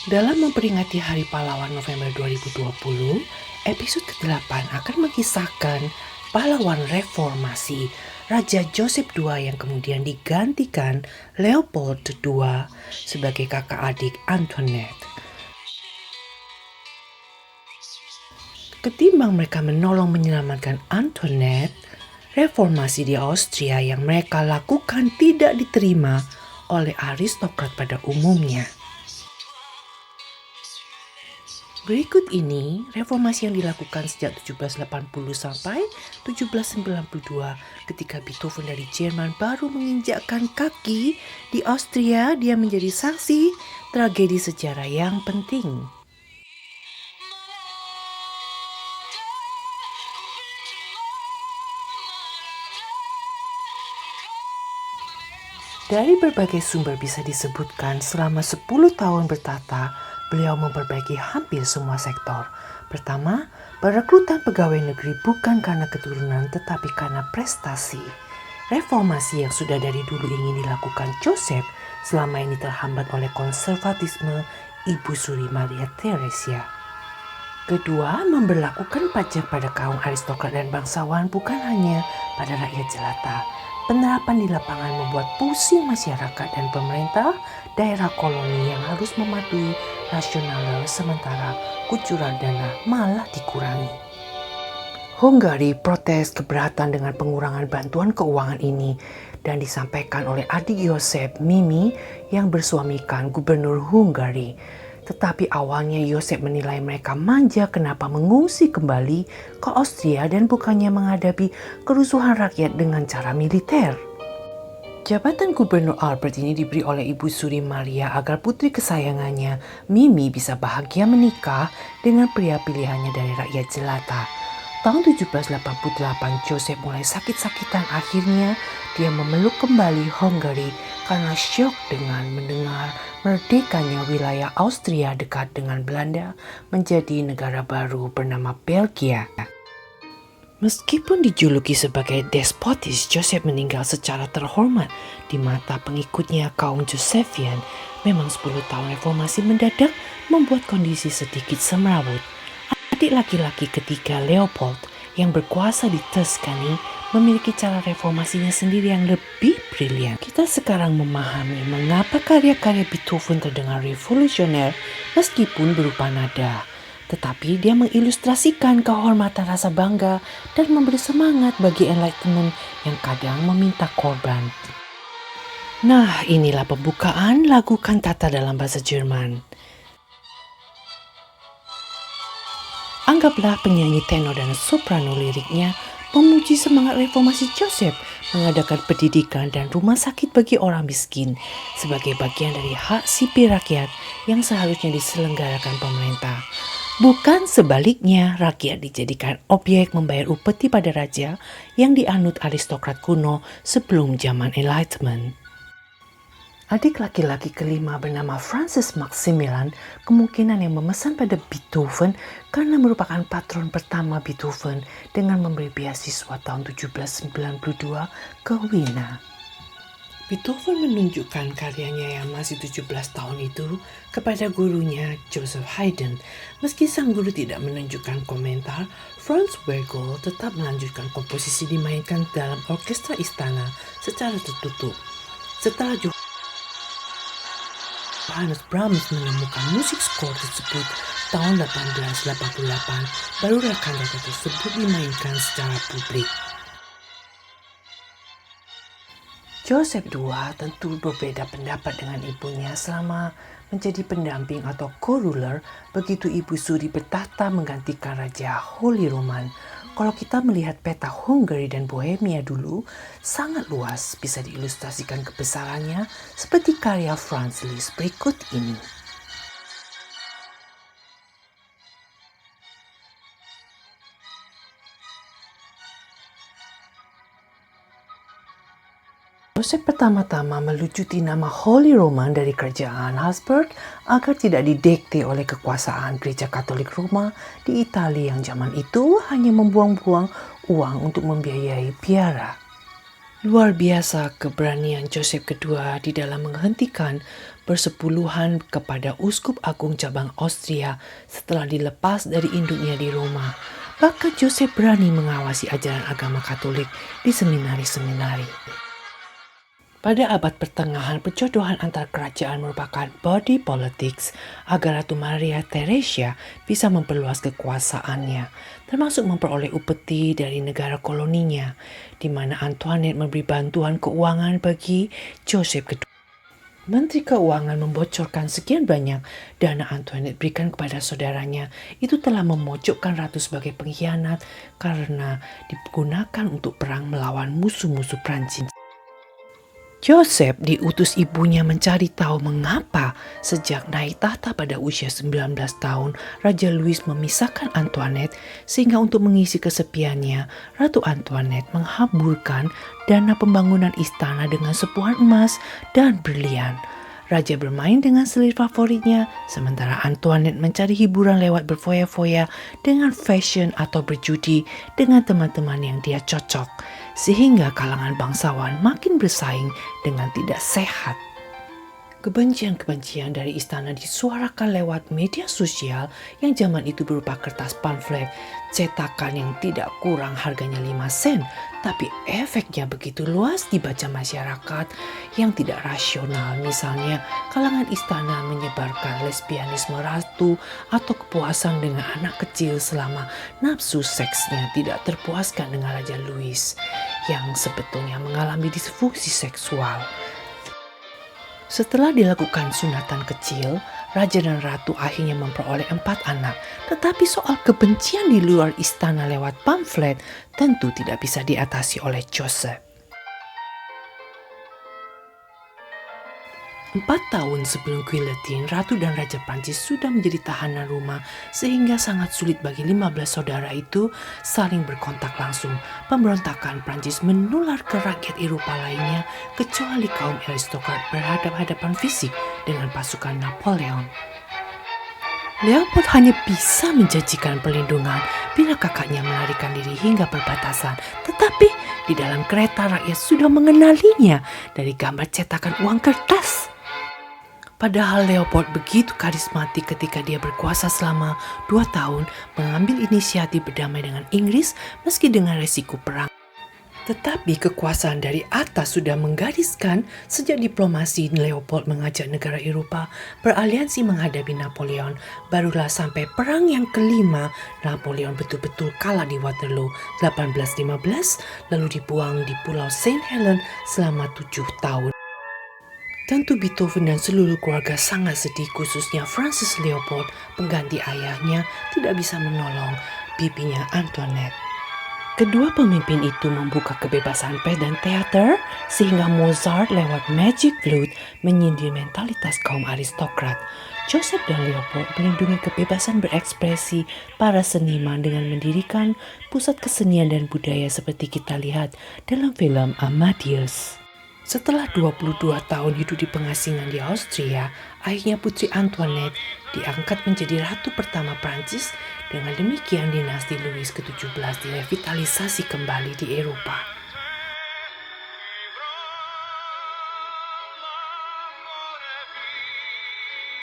Dalam memperingati Hari Pahlawan November 2020, episode ke-8 akan mengisahkan pahlawan reformasi Raja Joseph II yang kemudian digantikan Leopold II sebagai kakak adik Antoinette. Ketimbang mereka menolong menyelamatkan Antoinette, reformasi di Austria yang mereka lakukan tidak diterima oleh aristokrat pada umumnya. Berikut ini reformasi yang dilakukan sejak 1780 sampai 1792 ketika Beethoven dari Jerman baru menginjakkan kaki di Austria. Dia menjadi saksi tragedi sejarah yang penting. Dari berbagai sumber bisa disebutkan selama 10 tahun bertata, beliau memperbaiki hampir semua sektor. Pertama, perekrutan pegawai negeri bukan karena keturunan tetapi karena prestasi. Reformasi yang sudah dari dulu ingin dilakukan Joseph selama ini terhambat oleh konservatisme Ibu Suri Maria Theresia. Kedua, memberlakukan pajak pada kaum aristokrat dan bangsawan bukan hanya pada rakyat jelata. Penerapan di lapangan membuat pusing masyarakat dan pemerintah daerah koloni yang harus mematuhi rasional sementara kucuran dana malah dikurangi. Hungari protes keberatan dengan pengurangan bantuan keuangan ini dan disampaikan oleh adik Joseph, Mimi, yang bersuamikan gubernur Hungari. Tetapi awalnya Joseph menilai mereka manja kenapa mengungsi kembali ke Austria dan bukannya menghadapi kerusuhan rakyat dengan cara militer. Jabatan gubernur Albert ini diberi oleh Ibu Suri Maria agar putri kesayangannya, Mimi, bisa bahagia menikah dengan pria pilihannya dari rakyat jelata. Tahun 1788, Joseph mulai sakit-sakitan. Akhirnya dia memeluk kembali Hungari karena syok dengan mendengar merdekanya wilayah Austria dekat dengan Belanda menjadi negara baru bernama Belgia. Meskipun dijuluki sebagai despotis, Joseph meninggal secara terhormat di mata pengikutnya kaum Josephian. Memang 10 tahun reformasi mendadak membuat kondisi sedikit semrawut. Adik laki-laki ketiga Leopold yang berkuasa di Tuscany memiliki cara reformasinya sendiri yang lebih brilian. Kita sekarang memahami mengapa karya-karya Beethoven terdengar revolusioner meskipun berupa nada. Tetapi dia mengilustrasikan kehormatan rasa bangga dan memberi semangat bagi Enlightenment yang kadang meminta korban. Nah, inilah pembukaan lagu kantata dalam bahasa Jerman. Anggaplah penyanyi tenor dan soprano liriknya memuji semangat reformasi Joseph mengadakan pendidikan dan rumah sakit bagi orang miskin sebagai bagian dari hak sipil rakyat yang seharusnya diselenggarakan pemerintah. Bukan sebaliknya, rakyat dijadikan objek membayar upeti pada raja yang dianut aristokrat kuno sebelum zaman Enlightenment. Adik laki-laki kelima bernama Francis Maximilian kemungkinan yang memesan pada Beethoven karena merupakan patron pertama Beethoven dengan memberi beasiswa tahun 1792 ke Wina. Beethoven menunjukkan karyanya yang masih 17 tahun itu kepada gurunya Joseph Haydn. Meski sang guru tidak menunjukkan komentar, Franz Wergel tetap melanjutkan komposisi dimainkan dalam orkestra istana secara tertutup. Setelah Johannes Brahms menemukan musik skor tersebut tahun 1888, barulah kantata tersebut dimainkan secara publik. Joseph II tentu berbeda pendapat dengan ibunya selama menjadi pendamping atau co-ruler begitu Ibu Suri bertahta menggantikan Raja Holy Roman. Kalau kita melihat peta Hungary dan Bohemia dulu, sangat luas, bisa diilustrasikan kebesarannya seperti karya Franz Liszt berikut ini. Joseph pertama-tama melucuti nama Holy Roman dari kerajaan Habsburg agar tidak didikte oleh kekuasaan gereja Katolik Roma di Italia yang zaman itu hanya membuang-buang uang untuk membiayai biara. Luar biasa keberanian Joseph II di dalam menghentikan persepuluhan kepada Uskup Agung Cabang Austria setelah dilepas dari induknya di Roma. Bahkan Joseph berani mengawasi ajaran agama Katolik di seminari-seminari. Pada abad pertengahan, perjodohan antar kerajaan merupakan body politics agar Ratu Maria Theresia bisa memperluas kekuasaannya, termasuk memperoleh upeti dari negara koloninya, di mana Antoinette memberi bantuan keuangan bagi Joseph II. Menteri Keuangan membocorkan sekian banyak dana Antoinette berikan kepada saudaranya. Itu telah memojokkan ratu sebagai pengkhianat karena digunakan untuk perang melawan musuh-musuh Prancis. Joseph diutus ibunya mencari tahu mengapa sejak naik tahta pada usia 19 tahun, Raja Louis memisahkan Antoinette sehingga untuk mengisi kesepiannya, Ratu Antoinette menghamburkan dana pembangunan istana dengan sepuhan emas dan berlian. Raja bermain dengan selir favoritnya, sementara Antoinette mencari hiburan lewat berfoya-foya dengan fashion atau berjudi dengan teman-teman yang dia cocok, sehingga kalangan bangsawan makin bersaing dengan tidak sehat. Kebencian-kebencian dari istana disuarakan lewat media sosial yang zaman itu berupa kertas pamflet, cetakan yang tidak kurang harganya 5 sen, tapi efeknya begitu luas dibaca masyarakat yang tidak rasional. Misalnya, kalangan istana menyebarkan lesbianisme ratu atau kepuasan dengan anak kecil selama nafsu seksnya tidak terpuaskan dengan Raja Louis yang sebetulnya mengalami disfungsi seksual. Setelah dilakukan sunatan kecil, Raja dan Ratu akhirnya memperoleh 4 anak. Tetapi soal kebencian di luar istana lewat pamflet tentu tidak bisa diatasi oleh Joseph. 4 tahun sebelum guillotine, Ratu dan Raja Prancis sudah menjadi tahanan rumah sehingga sangat sulit bagi 15 saudara itu saling berkontak langsung. Pemberontakan Prancis menular ke rakyat Eropa lainnya kecuali kaum aristokrat berhadapan-hadapan fisik dengan pasukan Napoleon. Leopold hanya bisa menjanjikan perlindungan bila kakaknya melarikan diri hingga perbatasan. Tetapi di dalam kereta rakyat sudah mengenalinya dari gambar cetakan uang kertas. Padahal Leopold begitu karismatik ketika dia berkuasa selama 2 tahun mengambil inisiatif berdamai dengan Inggris meski dengan resiko perang. Tetapi kekuasaan dari atas sudah menggariskan sejak diplomasi Leopold mengajak negara Eropa beraliansi menghadapi Napoleon. Barulah sampai perang yang kelima, Napoleon betul-betul kalah di Waterloo 1815 lalu dibuang di Pulau St. Helens selama 7 tahun. Tentu Beethoven dan seluruh keluarga sangat sedih, khususnya Francis Leopold, pengganti ayahnya, tidak bisa menolong bibinya Antoinette. Kedua pemimpin itu membuka kebebasan pers dan teater sehingga Mozart lewat Magic Flute menyindir mentalitas kaum aristokrat. Joseph dan Leopold melindungi kebebasan berekspresi para seniman dengan mendirikan pusat kesenian dan budaya seperti kita lihat dalam film Amadeus. Setelah 22 tahun hidup di pengasingan di Austria, akhirnya Putri Antoinette diangkat menjadi Ratu pertama Prancis. Dengan demikian dinasti Louis ke-17 direvitalisasi kembali di Eropa.